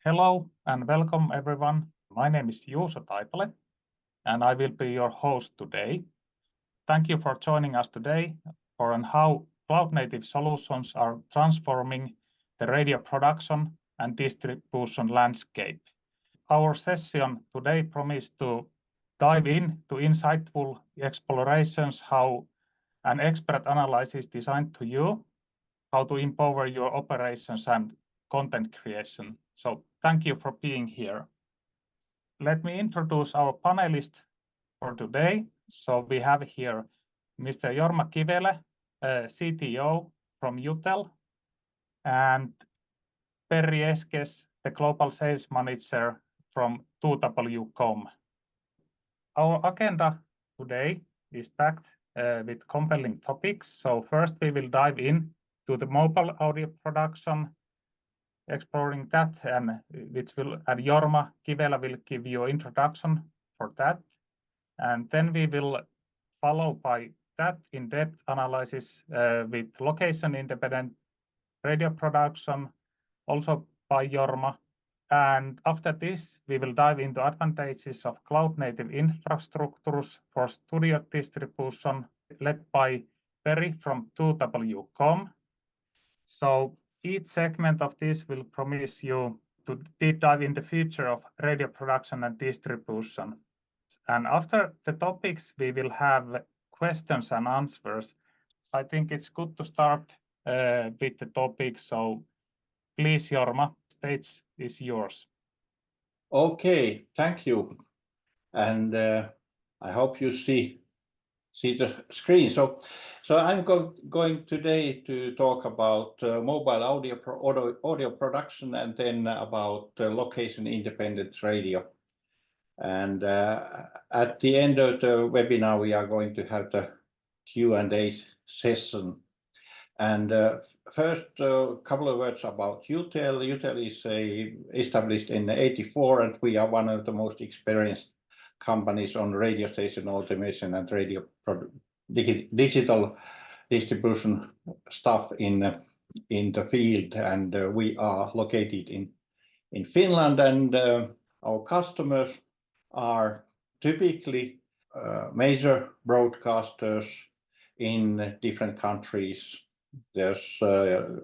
Hello and welcome everyone. My name is Juuso Taipale and I will be your host today. Thank you for joining us today for how cloud-native solutions are transforming the radio production and distribution landscape. Our session today promised to dive into insightful explorations how an expert analysis designed to you, how to empower your operations and content creation. So thank you for being here. Let me introduce our panelist for today. So we have here Mr. Jorma Kivelä, CTO from Jutel, and Perri Eskes, the Global Sales Manager from 2W.com. Our agenda today is packed with compelling topics. So first we will dive in to the mobile audio production, exploring that, and Jorma Kivelä will give you an introduction for that. And then we will follow by that in-depth analysis with location-independent radio production, also by Jorma. And after this, we will dive into advantages of cloud-native infrastructures for studio distribution, led by Perri from 2W.com. So each segment of this will promise you to deep dive in the future of radio production and distribution. And after the topics, we will have questions and answers. I think it's good to start with the topic. So please, Jorma, stage is yours. Okay, thank you. And I hope you see the screen. So I'm going today to talk about mobile audio production and then about location-independent radio. And at the end of the webinar, we are going to have the Q&A session. And first, a couple of words about Jutel. Jutel is established in '84, and we are one of the most experienced companies on radio station automation and radio digital distribution stuff in the field. And we are located in Finland, and our customers are typically major broadcasters in different countries. There's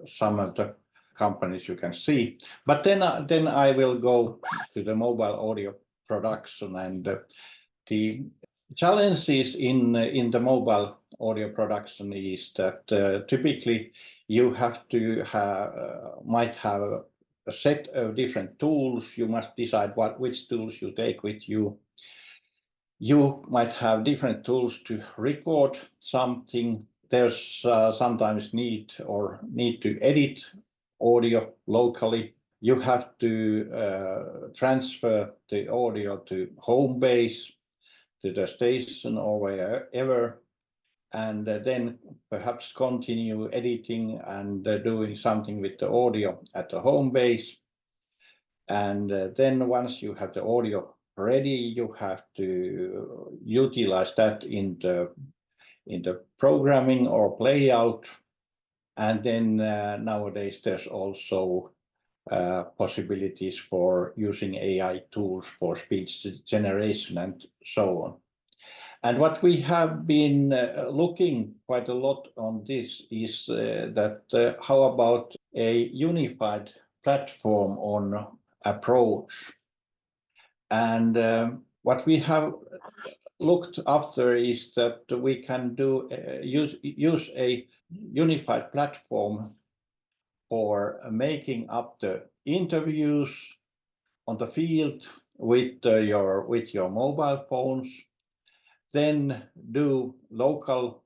some of the companies you can see, but then I will go to the mobile audio production. And the challenges in the mobile audio production is that typically you have to might have a set of different tools. You must decide which tools you take with you. You might have different tools to record something. There's sometimes need to edit audio locally. You have to transfer the audio to home base, to the station or wherever, and then perhaps continue editing and doing something with the audio at the home base. And then once you have the audio ready, you have to utilize that in the programming or playout. And then nowadays there's also possibilities for using AI tools for speech generation and so on. And what we have been looking quite a lot on this is that how about a unified platform on approach. And what we have looked after is that we can use a unified platform for making up the interviews on the field with your mobile phones, then do local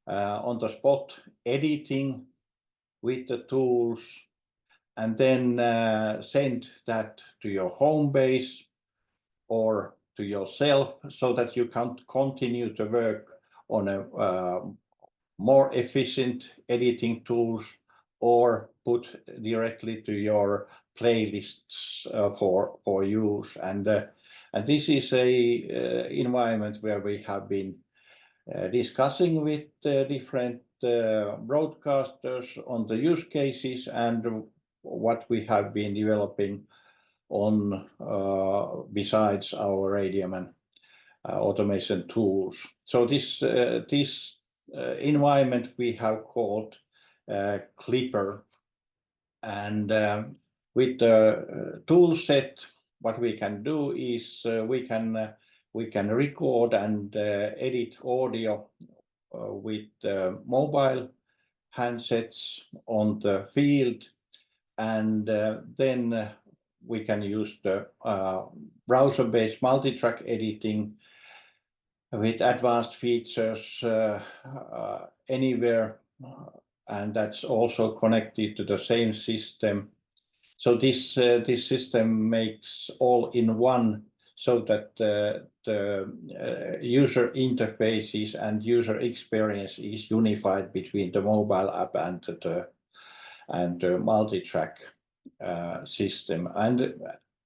on the spot editing with the tools, and then send that to your home base or to yourself so that you can continue to work on a more efficient editing tools, or put directly to your playlists for use. And this is a environment where we have been discussing with different broadcasters on the use cases, and what we have been developing on besides our RadioMan automation tools. So this environment we have called Clipper, and with the tool set, what we can do is we can record and edit audio with mobile handsets on the field, and then we can use the browser-based multi-track editing with advanced features anywhere, and that's also connected to the same system. So this system makes all in one, so that the user interfaces and user experience is unified between the mobile app and the multi-track system, and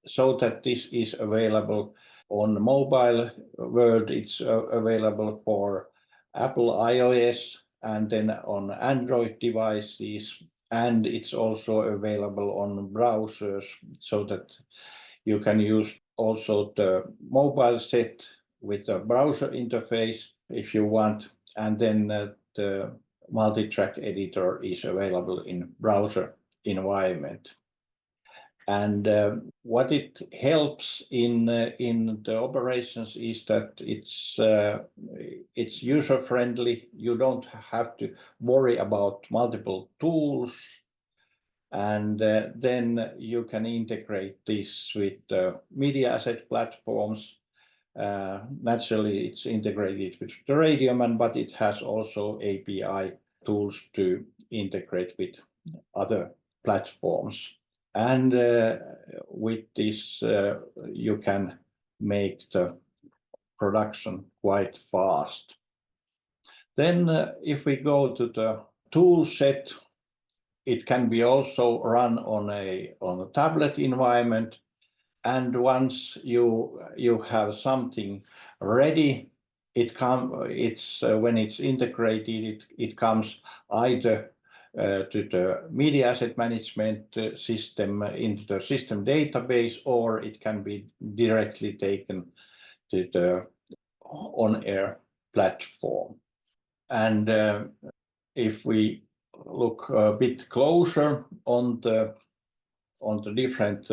so that this is available on mobile world. It's available for Apple iOS and then on Android devices, and it's also available on browsers, so that you can use also the mobile set with a browser interface if you want, and then the multi-track editor is available in browser environment. And what it helps in the operations is that it's user friendly. You don't have to worry about multiple tools, and then you can integrate this with media asset platforms. Naturally, it's integrated with the RadioMan, but it has also API tools to integrate with other platforms. And with this, you can make the production quite fast. Then if we go to the tool set, it can be also run on a tablet environment. And once you have something ready, when it's integrated, it comes either to the media asset management system into the system database, or it can be directly taken to the on-air platform. And if we look a bit closer on the different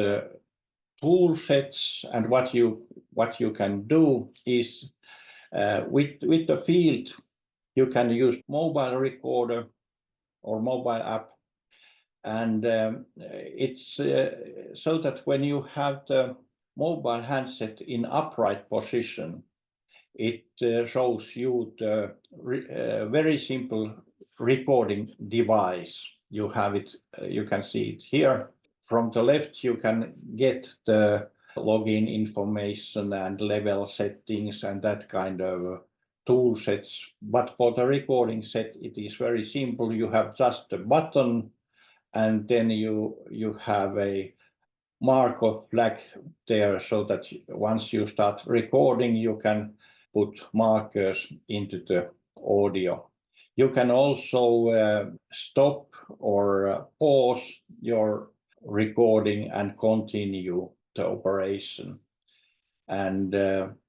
tool sets, and what you can do is with the field, you can use mobile recorder or mobile app, and it's so that when you have the mobile handset in upright position, it shows you the very simple recording device. You have it, you can see it here. From the left, you can get the login information and level settings and that kind of tool sets. But for the recording set, it is very simple. You have just a button, and then you have a marker flag there, so that once you start recording, you can put markers into the audio. You can also stop or pause your recording and continue the operation. And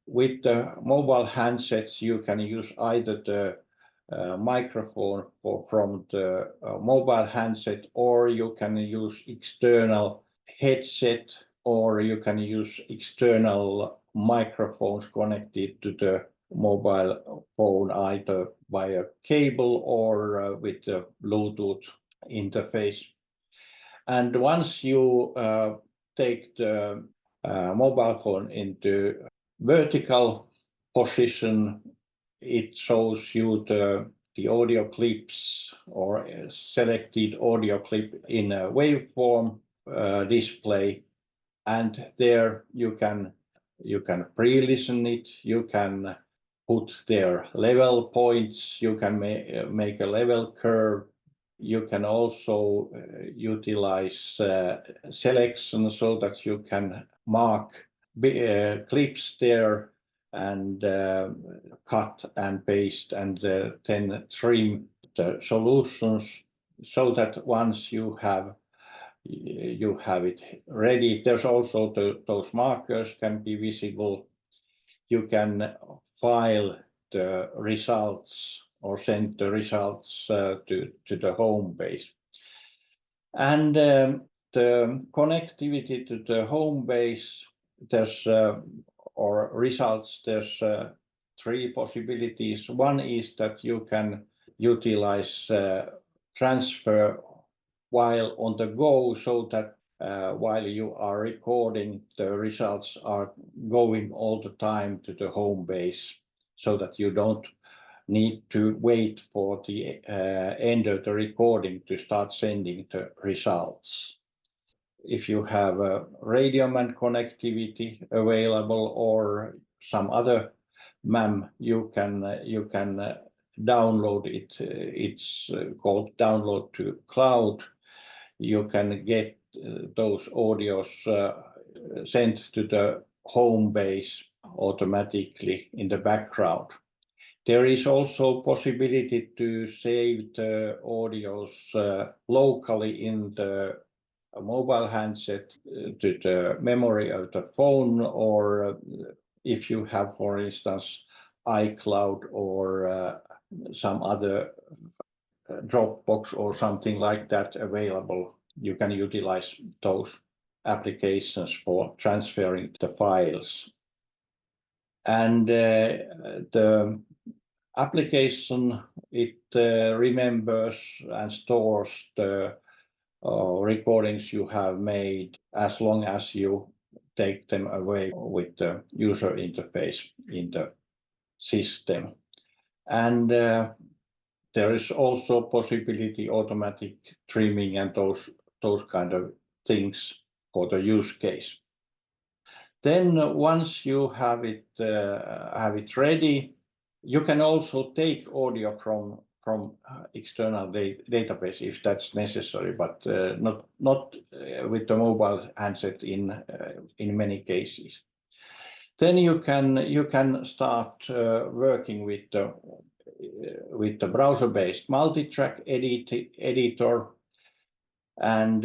with the mobile handsets, you can use either the microphone from the mobile handset, or you can use external headset, or you can use external microphones connected to the mobile phone, either via cable or with the Bluetooth interface. And once you take the mobile phone into vertical position, it shows you the audio clips or selected audio clip in a waveform display, and there you can pre-listen it. You can put their level points. You can make a level curve. You can also utilize selection, so that you can mark clips there and cut and paste, and then trim the solutions, so that once you have you have it ready. There's also those markers can be visible. You can file the results or send the results to the home base. And the connectivity to the home base, there's or results, there's three possibilities. One is that you can utilize transfer while on the go, so that while you are recording, the results are going all the time to the home base, so that you don't need to wait for the end of the recording to start sending the results. If you have a RadioMan connectivity available or some other MAM, you can download it. It's called download to cloud. You can get those audios sent to the home base automatically in the background. There is also possibility to save the audios locally in the mobile handset to the memory of the phone, or if you have, for instance, iCloud or some other Dropbox or something like that available, you can utilize those applications for transferring the files. And the application, it remembers and stores the recordings you have made as long as you take them away with the user interface in the system. And there is also possibility automatic trimming and those kind of things for the use case. Then once you have it ready, you can also take audio from external database if that's necessary, but not with the mobile handset in many cases. Then you can start working with the browser-based multi-track editor, and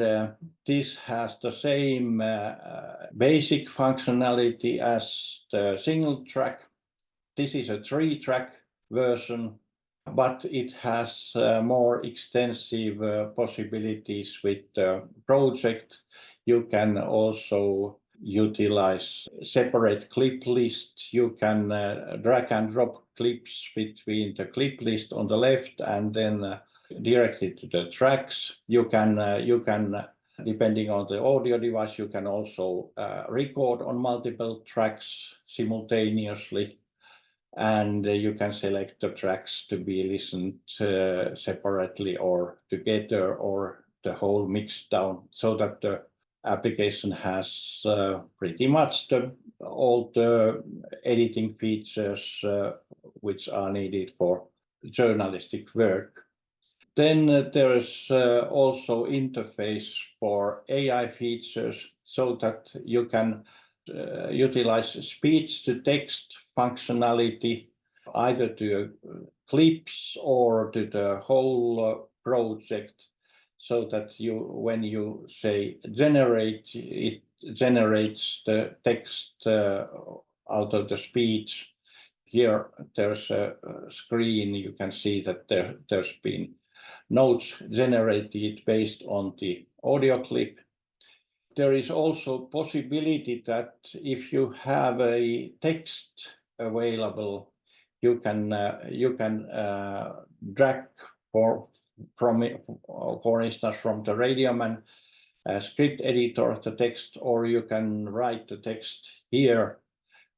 this has the same basic functionality as the single track. This is a 3-track version, but it has more extensive possibilities with the project. You can also utilize separate clip lists. You can drag and drop clips between the clip list on the left and then direct it to the tracks. You can, depending on the audio device, you can also record on multiple tracks simultaneously. And you can select the tracks to be listened separately or together or the whole mixed down, so that the application has pretty much all the editing features which are needed for journalistic work. Then there is also interface for AI features, so that you can utilize speech-to-text functionality either to clips or to the whole project, so that when you say generate, it generates the text out of the speech. Here there's a screen. You can see that there's been notes generated based on the audio clip. There is also possibility that if you have a text available, you can drag for instance from the RadioMan script editor the text, or you can write the text here,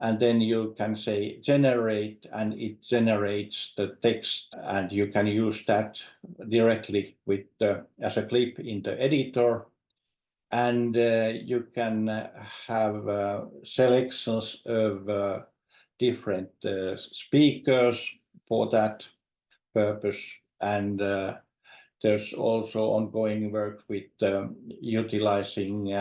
and then you can say generate, and it generates the text, and you can use that directly with as a clip in the editor. And you can have selections of different speakers for that purpose. And there's also ongoing work with utilizing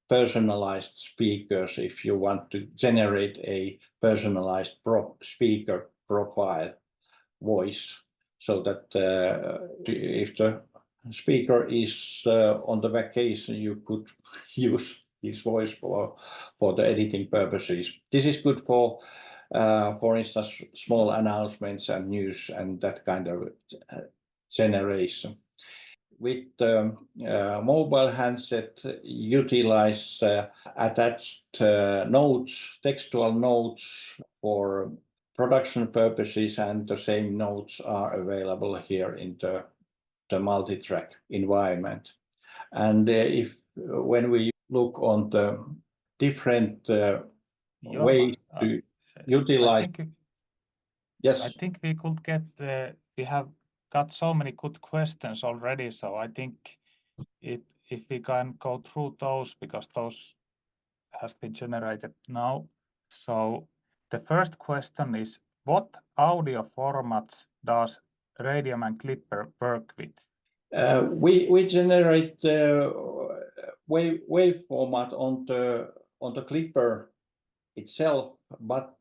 personalized speakers if you want to generate a personalized speaker profile voice, so that if the speaker is on the vacation, you could use his voice for the editing purposes. This is good for instance, small announcements and news and that kind of generation. With mobile handset, utilize attached notes, textual notes for production purposes, and the same notes are available here in the multi-track environment. And when we look on the different ways to utilize, I think we could get we have got so many good questions already, so I think if we can go through those, because those has been generated now. So the first question is, what audio formats does RadioMan Clipper work with? We generate wave format on the Clipper itself, but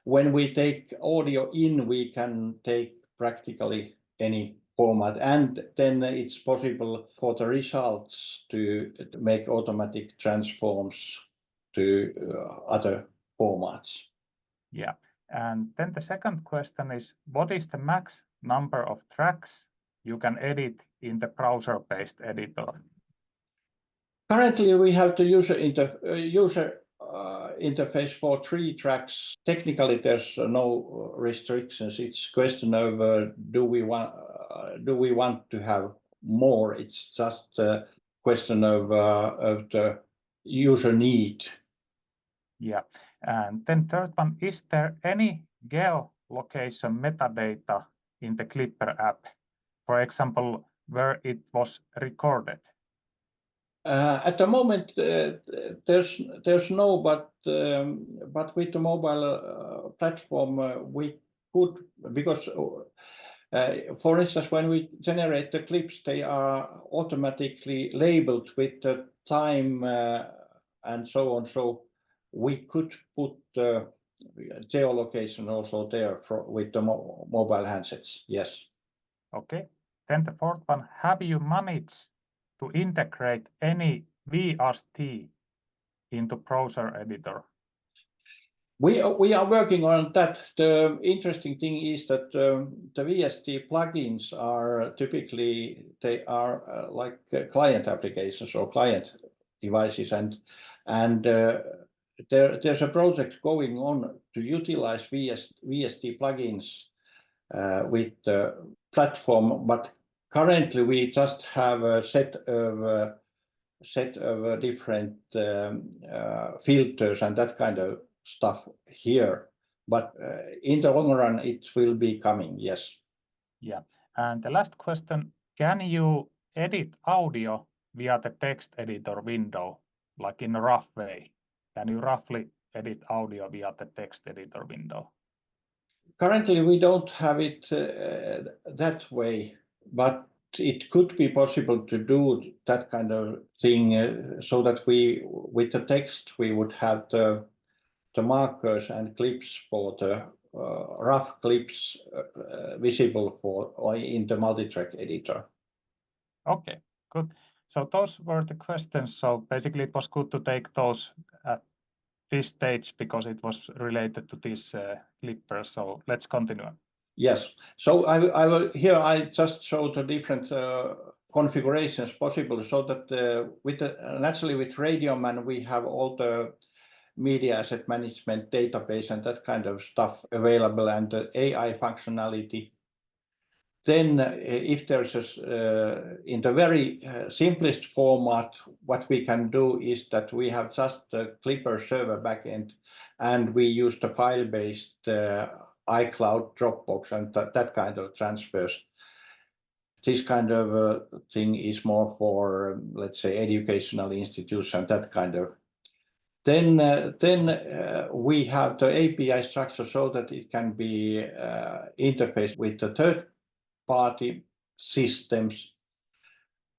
when we take audio in, we can take practically any format, and then it's possible for the results to make automatic transforms to other formats. Yeah, and then the second question is, what is the max number of tracks you can edit in the browser-based editor? Currently, we have the user interface for 3 tracks. Technically, there's no restrictions. It's question of do we want to have more? It's just a question of the user need. Yeah, and then third one, is there any geolocation metadata in the Clipper app? For example, where it was recorded? At the moment, there's no, but with the mobile platform, we could, because for instance, when we generate the clips, they are automatically labeled with the time and so on. So we could put the geolocation also there with the mobile handsets. Yes. Okay. Then the fourth one, have you managed to integrate any VST into browser editor? We are working on that. The interesting thing is that the VST plugins are typically, they are like client applications or client devices, and there's a project going on to utilize VST plugins with the platform, but currently we just have a set of different filters and that kind of stuff here, but in the long run it will be coming. Yes. Yeah, and the last question, can you edit audio via the text editor window, like in a rough way? Can you roughly edit audio via the text editor window? Currently we don't have it that way, but it could be possible to do that kind of thing so that we, with the text, we would have the markers and clips for the rough clips visible or in the multi-track editor. Okay, good. So those were the questions. So basically it was good to take those at this stage because it was related to this Clipper. So let's continue. Yes. So I will here. I just show the different configurations possible, so that naturally with RadioMan we have all the media asset management database and that kind of stuff available, and the AI functionality. Then if there's in the very simplest format, what we can do is that we have just the Clipper server backend, and we use the file-based iCloud, Dropbox, and that kind of transfers. This kind of thing is more for, let's say, educational institutions, that kind of. Then we have the API structure so that it can be interfaced with the third-party systems.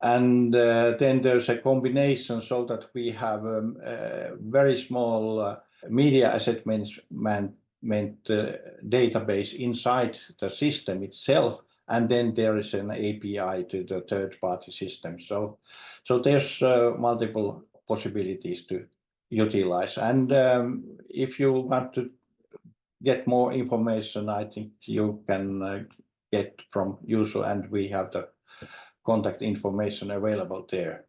And then there's a combination so that we have a very small media asset management database inside the system itself, and then there is an API to the third-party system. So there's multiple possibilities to utilize. And if you want to get more information, I think you can get from Juuso, and we have the contact information available there.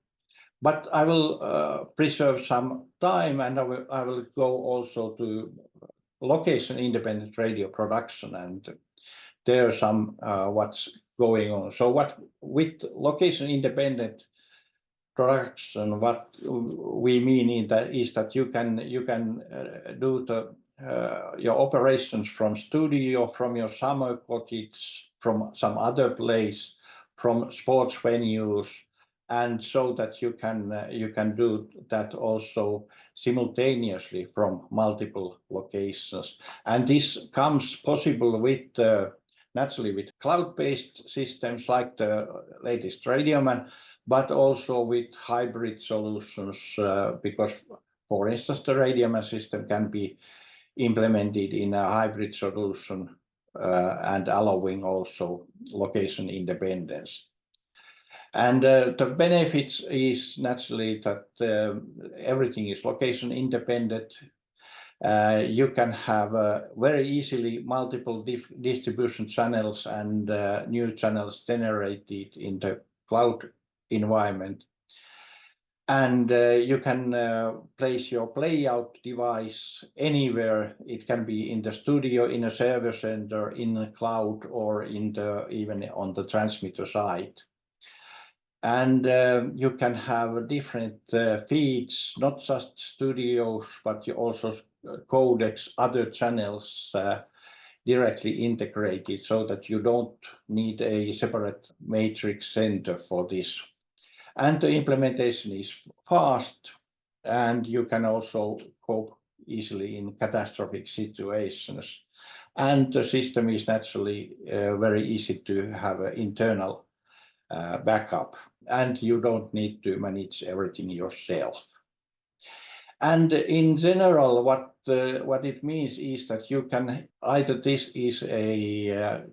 But I will preserve some time, and I will go also to location-independent radio production, and there are some what's going on. So with location-independent production, what we mean is that you can do your operations from studio, from your summer cottage, from some other place, from sports venues, and so that you can do that also simultaneously from multiple locations. And this comes possible with naturally with cloud-based systems like the latest RadioMan, but also with hybrid solutions, because, for instance, the RadioMan system can be implemented in a hybrid solution and allowing also location independence. And the benefits is naturally that everything is location independent. You can have very easily multiple distribution channels and new channels generated in the cloud environment. And you can place your playout device anywhere. It can be in the studio, in a server center, in a cloud, or even on the transmitter side. And you can have different feeds, not just studios, but you also codecs, other channels directly integrated, so that you don't need a separate matrix center for this. And the implementation is fast, and you can also cope easily in catastrophic situations. And the system is naturally very easy to have an internal backup, and you don't need to manage everything yourself. And in general, what it means is that you can either this is a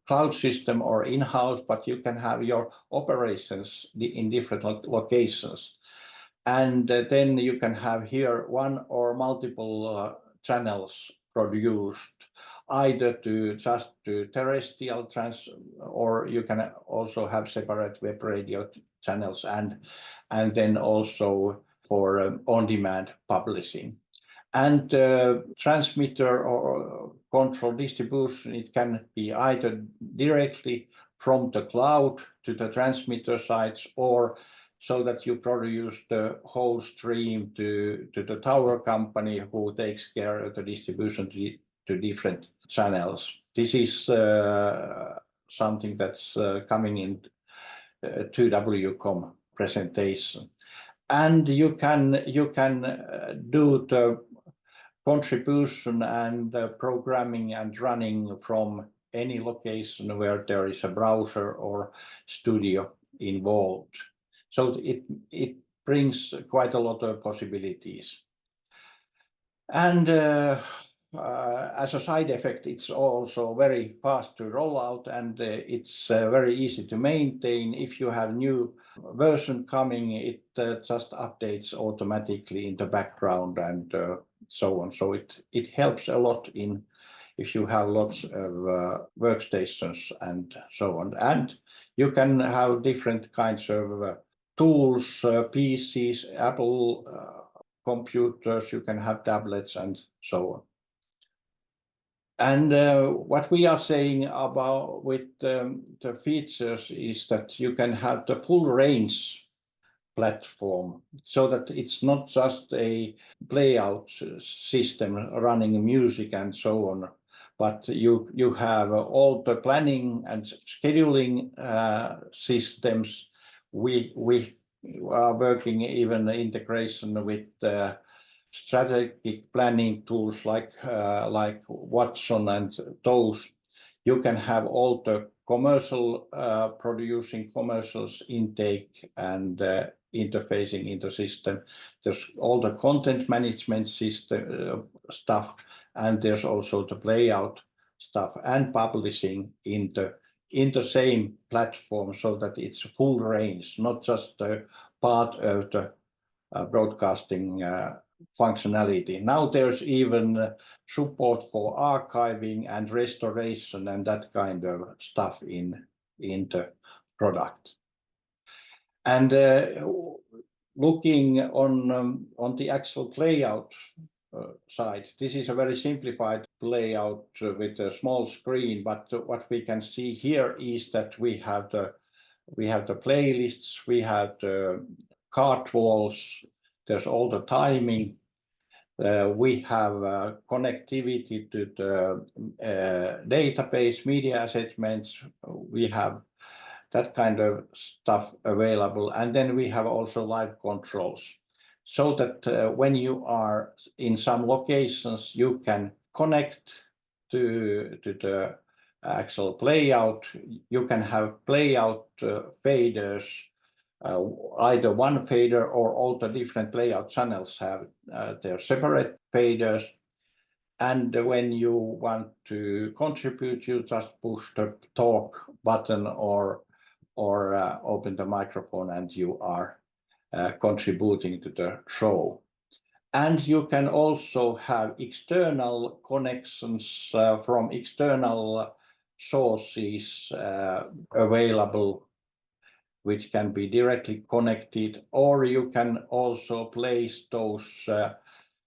cloud system or in-house, but you can have your operations in different locations. And then you can have here one or multiple channels produced, either just to terrestrial or you can also have separate web radio channels, and then also for on-demand publishing. And transmitter or control distribution, it can be either directly from the cloud to the transmitter sites, or so that you produce the whole stream to the tower company who takes care of the distribution to different channels. This is something that's coming in 2W.com presentation. And you can do the contribution and programming and running from any location where there is a browser or studio involved. So it brings quite a lot of possibilities. And as a side effect, it's also very fast to roll out, and it's very easy to maintain. If you have new version coming, it just updates automatically in the background and so on. So it helps a lot if you have lots of workstations and so on. And you can have different kinds of tools, PCs, Apple computers, you can have tablets and so on. And what we are saying about with the features is that you can have the full range platform, so that it's not just a playout system running music and so on, but you have all the planning and scheduling systems. We are working even integration with strategic planning tools like Watson and those. You can have all the commercial producing commercials intake and interfacing in the system. There's all the content management system stuff, and there's also the playout stuff and publishing in the in the same platform so that it's full range, not just a part of the broadcasting functionality. Now there's even support for archiving and restoration and that kind of stuff in the product. And looking on the actual playout side, this is a very simplified layout with a small screen, but what we can see here is that we have the playlists, we have the card walls, there's all the timing, we have connectivity to the database, media assessments, we have that kind of stuff available, and then we have also live controls, so that when you are in some locations, you can connect to the actual playout. You can have playout faders, either one fader or all the different playout channels have their separate faders. And when you want to contribute, you just push the talk button or open the microphone and you are contributing to the show. And you can also have external connections from external sources available, which can be directly connected, or you can also place those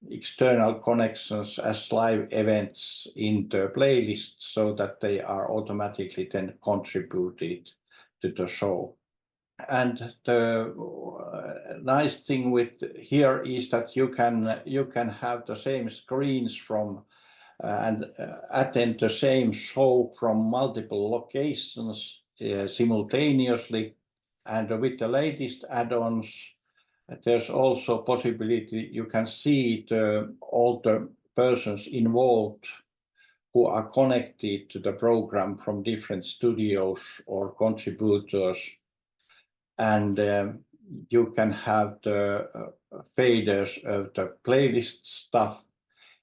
external connections as live events in the playlist so that they are automatically then contributed to the show. And the nice thing with here is that you can have the same screens from and attend the same show from multiple locations simultaneously. And with the latest add-ons, there's also possibility you can see all the persons involved who are connected to the program from different studios or contributors. And you can have the faders of the playlist stuff.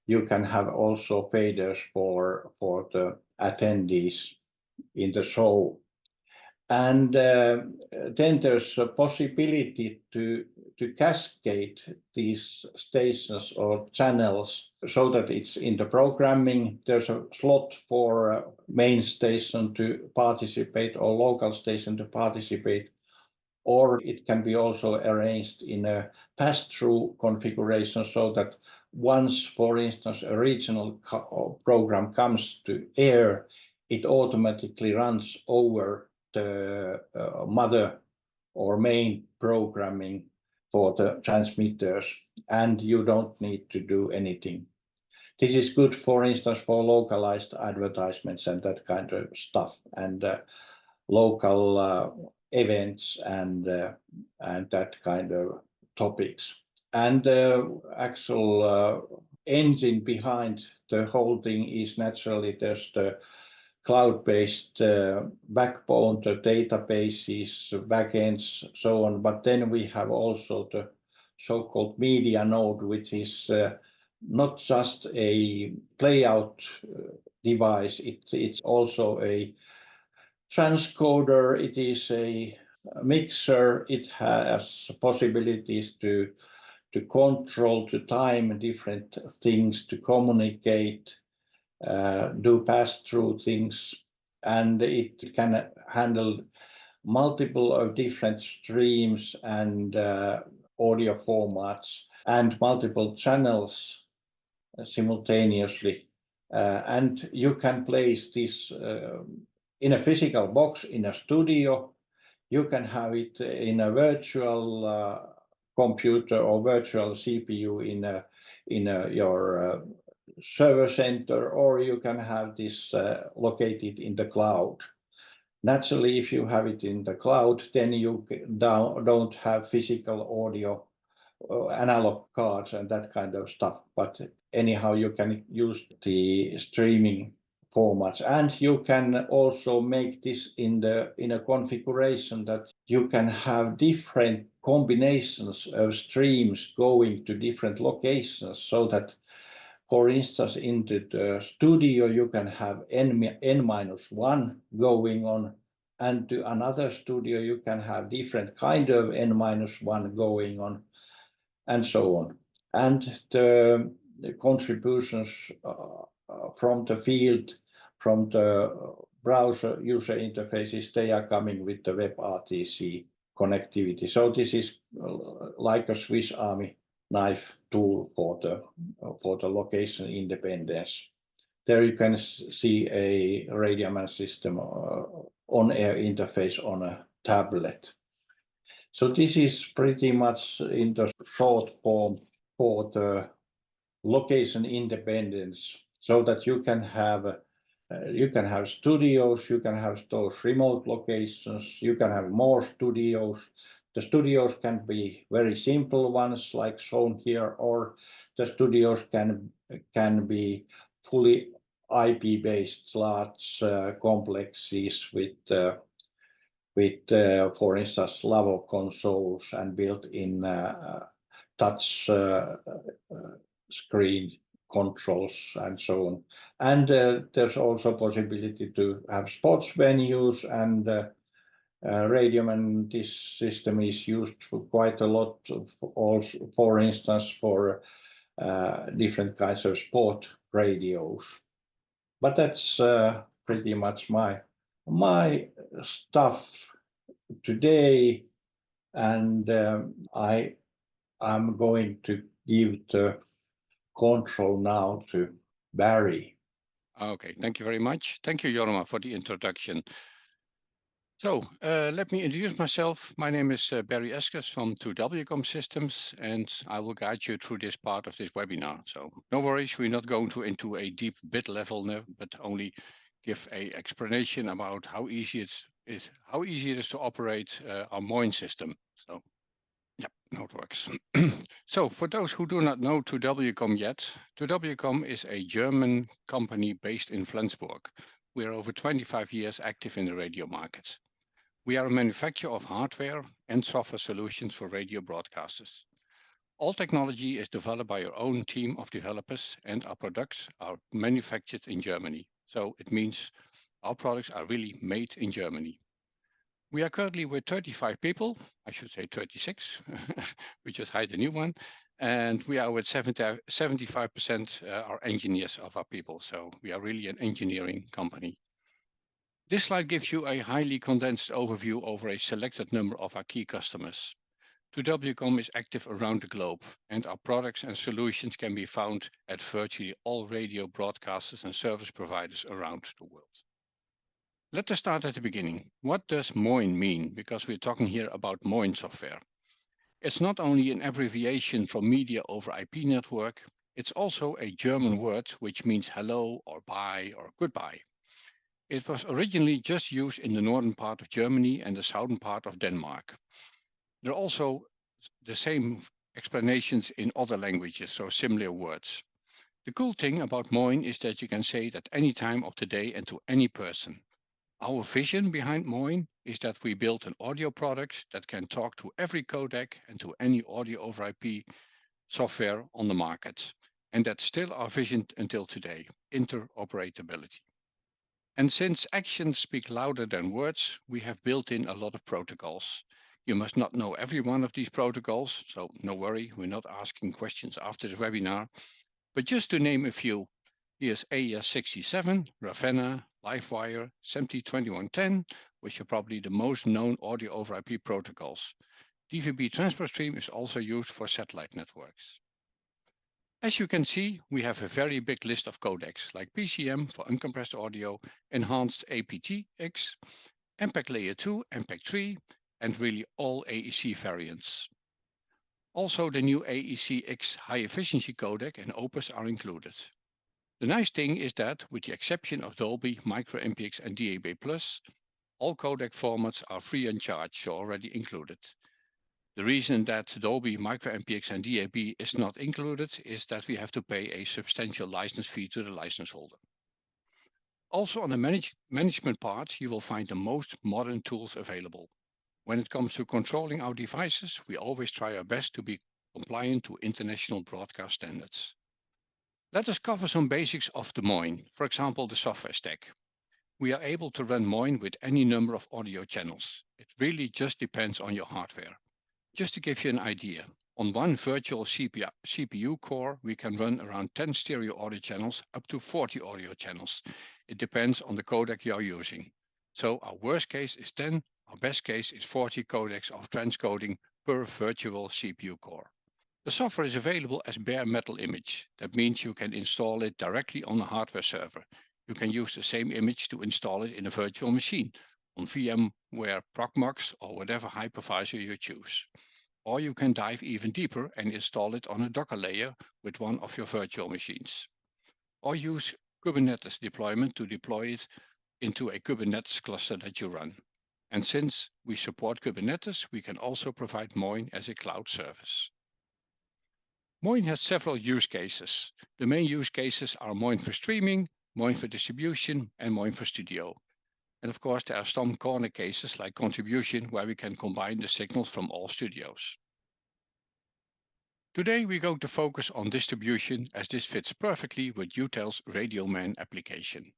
You can have also faders for the attendees in the show. And then there's a possibility to cascade these stations or channels so that it's in the programming. There's a slot for main station to participate or local station to participate, or it can be also arranged in a pass-through configuration so that once, for instance, a regional program comes to air, it automatically runs over the mother or main programming for the transmitters, and you don't need to do anything. This is good, for instance, for localized advertisements and that kind of stuff, and local events and that kind of topics. And the actual engine behind the whole thing is naturally there's the cloud-based backbone, the databases, backends, so on. But then we have also the so-called media node, which is not just a playout device, it's also a transcoder, it is a mixer, it has possibilities to control, to time different things, to communicate, do pass-through things, and it can handle multiple of different streams and audio formats and multiple channels simultaneously. And you can place this in a physical box in a studio. You can have it in a virtual computer or virtual CPU in your server center, or you can have this located in the cloud. Naturally, if you have it in the cloud, then you don't have physical audio, analog cards and that kind of stuff. But anyhow, you can use the streaming formats, and you can also make this in a configuration that you can have different combinations of streams going to different locations, so that For instance, into the studio, you can have n-1 going on, and to another studio, you can have different kind of n-1 going on, and so on. And the contributions from the field, from the browser user interfaces, they are coming with the WebRTC connectivity. So this is like a Swiss Army knife tool for the location independence. There you can see a RadioMan system on-air interface on a tablet. So this is pretty much in the short form for the location independence, so that you can have studios, you can have those remote locations, you can have more studios. The studios can be very simple ones like shown here, or the studios can be fully IP-based large complexes with for instance, Lavo consoles and built-in touch screen controls and so on. And there's also possibility to have sports venues, and RadioMan, this system is used for quite a lot, also, for instance, for different kinds of sport radios. But that's pretty much my stuff today, and I'm going to give the control now to Barry. Okay, thank you very much. Thank you, Jorma, for the introduction. So let me introduce myself. My name is Barry Eskers from 2WCom Systems, and I will guide you through this part of this webinar. So no worries, we're not going into a deep bit level, but only give a explanation about how easy it is to operate our MOIN system. So yeah, now it works. So for those who do not know 2WCom yet, 2WCom is a German company based in Flensburg. We are over 25 years active in the radio market. We are a manufacturer of hardware and software solutions for radio broadcasters. All technology is developed by our own team of developers, and our products are manufactured in Germany. So it means our products are really made in Germany. We are currently with 35 people, I should say 36, we just hired a new one, and we are with 75% are engineers of our people, so we are really an engineering company. This slide gives you a highly condensed overview over a selected number of our key customers. 2WCom is active around the globe, and our products and solutions can be found at virtually all radio broadcasters and service providers around the world. Let us start at the beginning. What does MOIN mean? Because we're talking here about MOIN software. It's not only an abbreviation from Media over IP Network, it's also a German word which means hello or bye or goodbye. It was originally just used in the northern part of Germany and the southern part of Denmark. There are also the same explanations in other languages, so similar words. The cool thing about MOIN is that you can say it at any time of the day and to any person. Our vision behind MOIN is that we built an audio product that can talk to every codec and to any audio over IP software on the market. And that's still our vision until today, interoperability. And since actions speak louder than words, we have built in a lot of protocols. You must not know every one of these protocols, so no worry, we're not asking questions after the webinar. But just to name a few, here's AES67, Ravenna, Livewire, SMPTE2110, which are probably the most known audio over IP protocols. DVB transport stream is also used for satellite networks. As you can see, we have a very big list of codecs like PCM for uncompressed audio, enhanced aptX, MPEG Layer 2, MPEG 3, and really all AEC variants. Also, the new AEC-X high-efficiency codec and Opus are included. The nice thing is that, with the exception of Dolby, micro-MPX and DAB+, all codec formats are free and charge, so already included. The reason that Dolby, micro-MPX and DAB is not included is that we have to pay a substantial license fee to the license holder. Also on the management part, you will find the most modern tools available. When it comes to controlling our devices, we always try our best to be compliant to international broadcast standards. Let us cover some basics of the Moin, for example, the software stack. We are able to run Moin with any number of audio channels. It really just depends on your hardware. Just to give you an idea, on one virtual CPU core, we can run around 10 stereo audio channels up to 40 audio channels. It depends on the codec you are using. So our worst case is 10, our best case is 40 codecs of transcoding per virtual CPU core. The software is available as bare metal image. That means you can install it directly on a hardware server. You can use the same image to install it in a virtual machine, on VMware Proxmox or whatever hypervisor you choose. Or you can dive even deeper and install it on a Docker layer with one of your virtual machines. Or use Kubernetes deployment to deploy it into a Kubernetes cluster that you run. And since we support Kubernetes, we can also provide Moin as a cloud service. Moin has several use cases. The main use cases are Moin for streaming, Moin for distribution, and Moin for studio. And of course, there are some corner cases like contribution where we can combine the signals from all studios. Today, we're going to focus on distribution as this fits perfectly with Jutel's RadioMan application.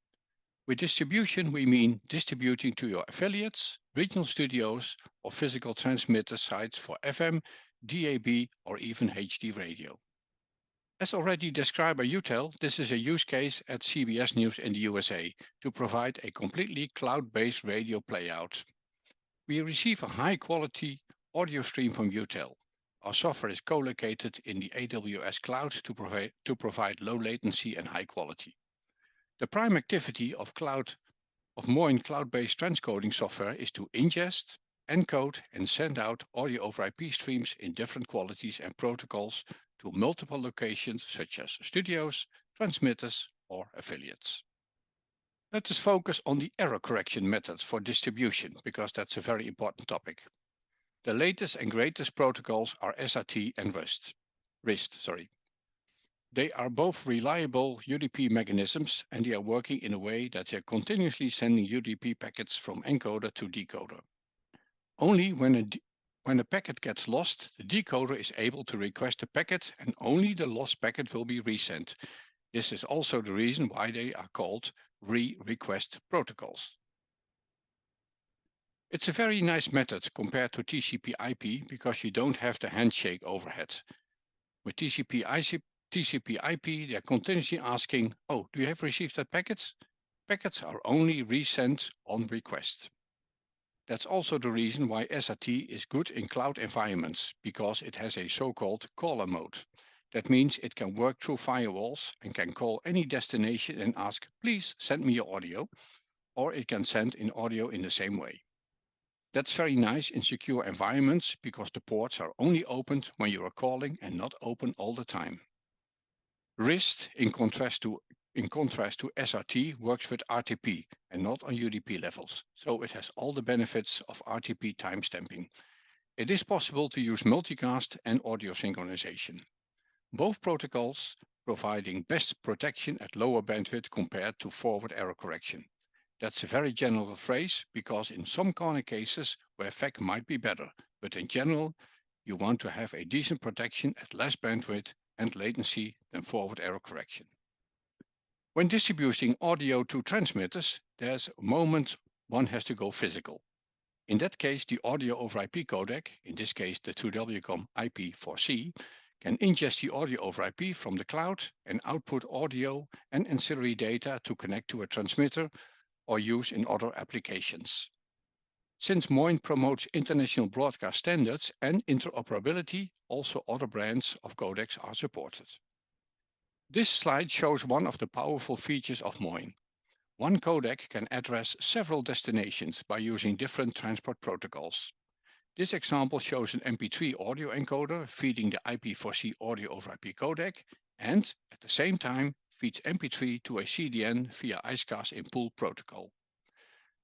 With distribution, we mean distributing to your affiliates, regional studios, or physical transmitter sites for FM, DAB, or even HD radio. As already described by Jutel, this is a use case at CBS News in the USA to provide a completely cloud-based radio playout. We receive a high-quality audio stream from Jutel. Our software is co-located in the AWS cloud to provide low latency and high quality. The prime activity of Moin cloud-based transcoding software is to ingest, encode, and send out audio over IP streams in different qualities and protocols to multiple locations such as studios, transmitters, or affiliates. Let us focus on the error correction methods for distribution because that's a very important topic. The latest and greatest protocols are SRT and RIST. They are both reliable UDP mechanisms and they are working in a way that they are continuously sending UDP packets from encoder to decoder. Only when a packet gets lost, the decoder is able to request a packet and only the lost packet will be resent. This is also the reason why they are called re-request protocols. It's a very nice method compared to TCP/IP because you don't have the handshake overhead. With TCP/IP, they're continuously asking, oh, do you have received that packet? Packets are only resent on request. That's also the reason why SRT is good in cloud environments, because it has a so-called caller mode. That means it can work through firewalls and can call any destination and ask, please send me your audio, or it can send in audio in the same way. That's very nice in secure environments because the ports are only opened when you are calling and not open all the time. RIST, in contrast to SRT, works with RTP and not on UDP levels, so it has all the benefits of RTP timestamping. It is possible to use multicast and audio synchronization. Both protocols providing best protection at lower bandwidth compared to forward error correction. That's a very general phrase because in some corner cases where FEC might be better, but in general, you want to have a decent protection at less bandwidth and latency than forward error correction. When distributing audio to transmitters, there's a moment one has to go physical. In that case, the audio over IP codec, in this case the 2WCOM IP4C, can ingest the audio over IP from the cloud and output audio and ancillary data to connect to a transmitter or use in other applications. Since Moin promotes international broadcast standards and interoperability, also other brands of codecs are supported. This slide shows one of the powerful features of Moin. One codec can address several destinations by using different transport protocols. This example shows an MP3 audio encoder feeding the IP4C audio over IP codec and, at the same time, feeds MP3 to a CDN via IceCast in pool protocol.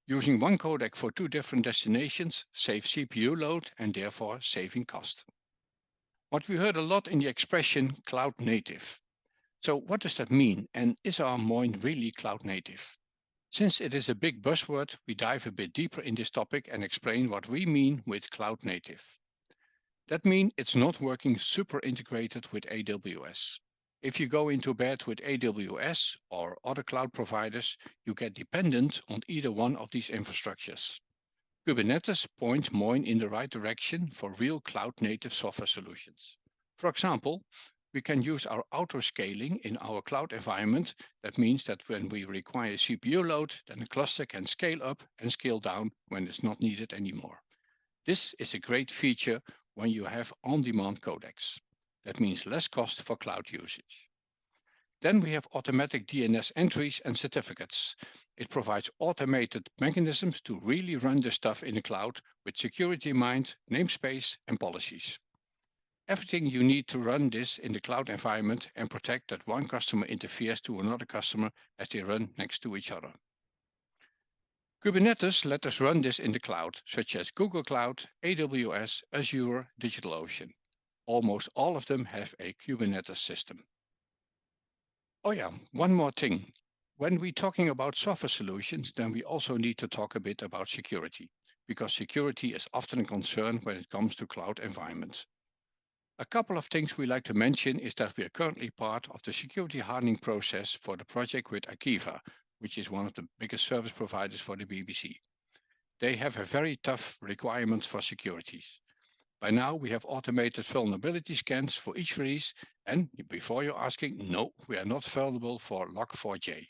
Using one codec for two different destinations saves CPU load and therefore saving cost. What we heard a lot in the expression cloud native. So what does that mean, and is our Moin really cloud native? Since it is a big buzzword, we dive a bit deeper in this topic and explain what we mean with cloud native. That means it's not working super integrated with AWS. If you go into bed with AWS or other cloud providers, you get dependent on either one of these infrastructures. Kubernetes points more in the right direction for real cloud-native software solutions. For example, we can use our auto-scaling in our cloud environment. That means that when we require CPU load, then the cluster can scale up and scale down when it's not needed anymore. This is a great feature when you have on-demand codecs. That means less cost for cloud usage. Then we have automatic DNS entries and certificates. It provides automated mechanisms to really run the stuff in the cloud with security in mind, namespace, and policies. Everything you need to run this in the cloud environment and protect that one customer interferes to another customer as they run next to each other. Kubernetes let us run this in the cloud, such as Google Cloud, AWS, Azure, DigitalOcean. Almost all of them have a Kubernetes system. Oh yeah, one more thing. When we're talking about software solutions, then we also need to talk a bit about security, because security is often a concern when it comes to cloud environments. A couple of things we like to mention is that we are currently part of the security hardening process for the project with Akiva, which is one of the biggest service providers for the BBC. They have a very tough requirements for securities. By now, we have automated vulnerability scans for each release, and before you're asking, no, we are not vulnerable for Log4j.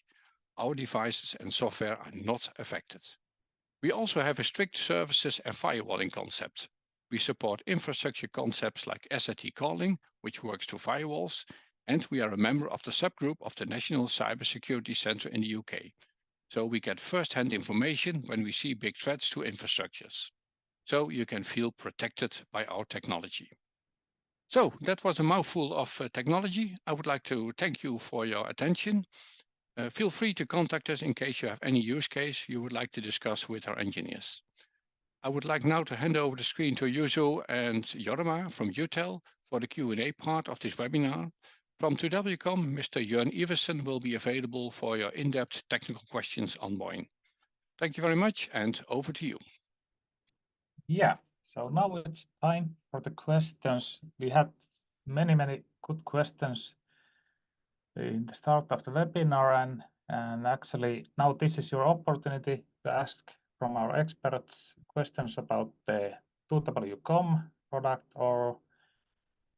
Our devices and software are not affected. We also have a strict services and firewalling concept. We support infrastructure concepts like SRT calling, which works to firewalls, and we are a member of the subgroup of the National Cybersecurity Centre in the UK. So we get first-hand information when we see big threats to infrastructures. So you can feel protected by our technology. So that was a mouthful of technology. I would like to thank you for your attention. Feel free to contact us in case you have any use case you would like to discuss with our engineers. I would like now to hand over the screen to Juzo and Jorma from Jutel for the Q&A part of this webinar. From 2WCom, Mr. Jörn Iversen will be available for your in-depth technical questions on Boeing. Thank you very much, and over to you. Yeah, so now it's time for the questions. We had many good questions in the start of the webinar, and actually now this is your opportunity to ask from our experts questions about the 2WCom product or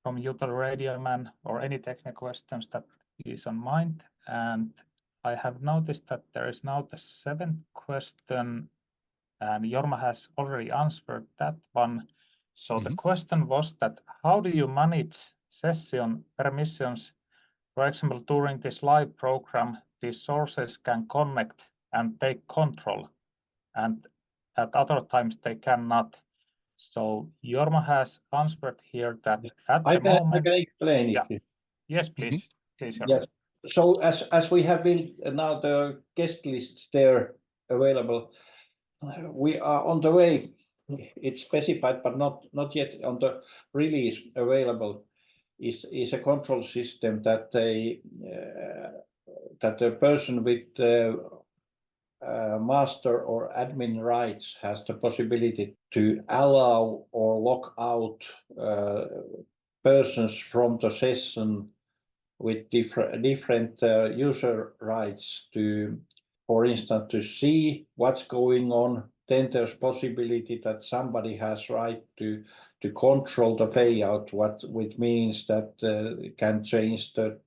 from Jutel RadioMan or any technical questions that is on mind. And I have noticed that there is now the 7th question, and Jorma has already answered that one. So the question was that how do you manage session permissions? For example, during this live program, these sources can connect and take control, and at other times they cannot. So Jorma has answered here that at the moment... I can explain it. Yeah. Yes, please. Please, Jorma. Yes. So as we have built now the guest lists there available, we are on the way. It's specified, but not yet on the release available. Is a control system that that the person with master or admin rights has the possibility to allow or lock out persons from the session with different user rights to, for instance, to see what's going on. Then there's possibility that somebody has right to control the playout, which means that can change the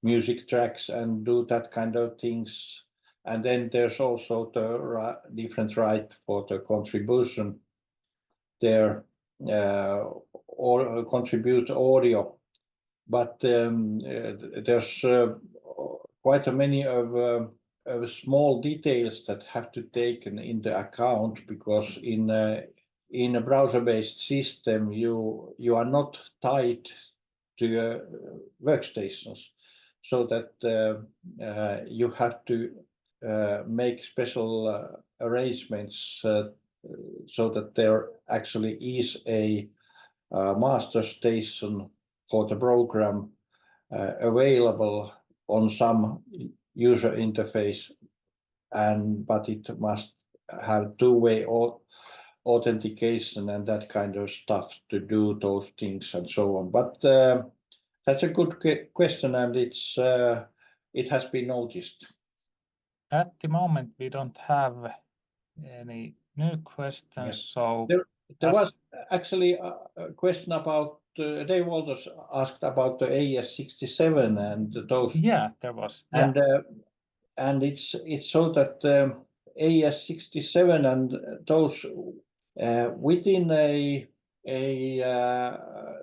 music tracks and do that kind of things. And then there's also the different right for the contribution there, or contribute audio. But there's quite a many of small details that have to be taken into account, because in a browser-based system, you are not tied to workstations, so that you have to make special arrangements so that there actually is a master station for the program available on some user interface, but it must have two-way authentication and that kind of stuff to do those things and so on. But That's a good question, and it has been noticed. At the moment, we don't have any new questions. So there was actually a question about Dave Walters asked about the AS67 and those. Yeah, there was. Yeah. And it's so that AS67 and those within a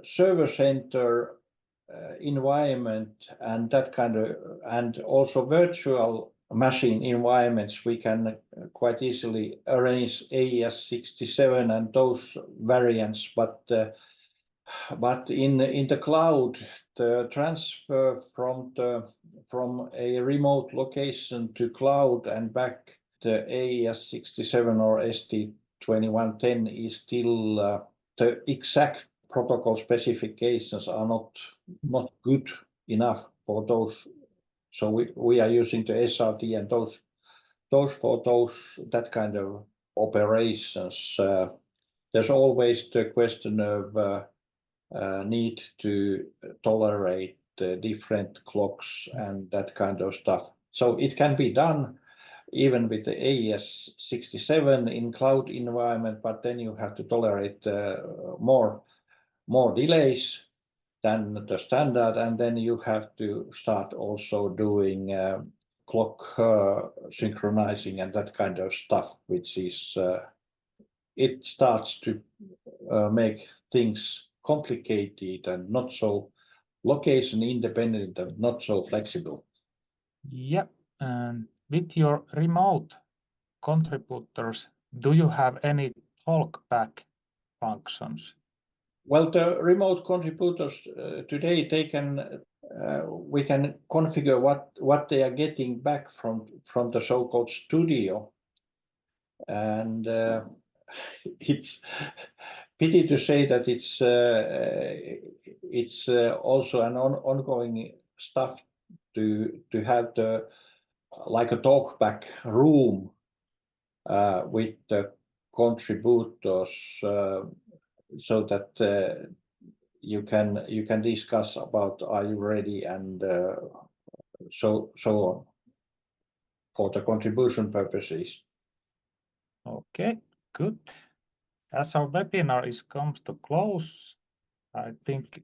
server center environment and that kind of, and also virtual machine environments, we can quite easily arrange AS67 and those variants, but in the cloud, the transfer from a remote location to cloud and back, the AES67 or ST2110 is still the exact protocol specifications are not good enough for those. So we are using the SRT and those that kind of operations. There's always the question of need to tolerate different clocks and that kind of stuff. So it can be done even with the AES67 in cloud environment, but then you have to tolerate more delays than the standard, and then you have to start also doing clock synchronizing and that kind of stuff, which is it starts to make things complicated and not so location independent and not so flexible. Yeah, and with your remote contributors, do you have any talkback functions? Well, the remote contributors today, they can we can configure what they are getting back from the so-called studio, and it's pity to say that it's also an ongoing stuff to have the like a talkback room with the contributors so that you can discuss about are you ready and so on for the contribution purposes. Okay, good. As our webinar comes to close, I think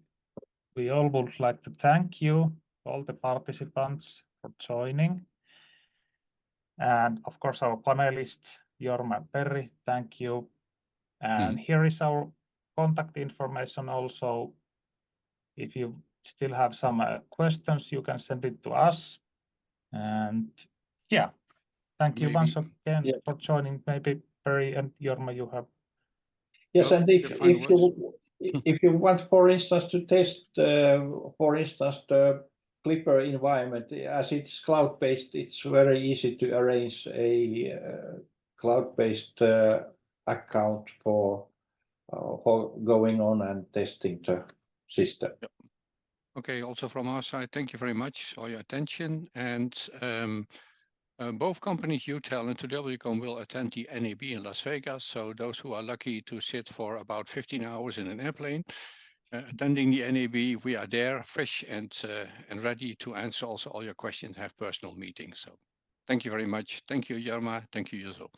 we all would like to thank you, all the participants, for joining. And of course, our panelists, Jorma and Perry, thank you. And here is our contact information also. If you still have some questions, you can send it to us. And yeah, thank you once again for joining. Maybe Perry and Jorma, you have. Yes, and if you want, for instance, to test, for instance, the Clipper environment, as it's cloud-based, it's very easy to arrange a cloud-based account for going on and testing the system. Yep. Okay, also from our side, thank you very much for your attention. And both companies, Jutel and 2WCom, will attend the NAB in Las Vegas. So those who are lucky to sit for about 15 hours in an airplane, attending the NAB, we are there, fresh and ready to answer also all your questions, have personal meetings. So thank you very much. Thank you, Jorma. Thank you, Jutel.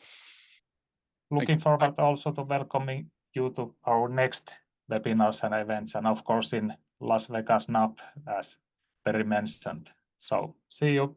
Looking forward also to welcoming you to our next webinars and events, and of course in Las Vegas NAB, as Perry mentioned. So see you.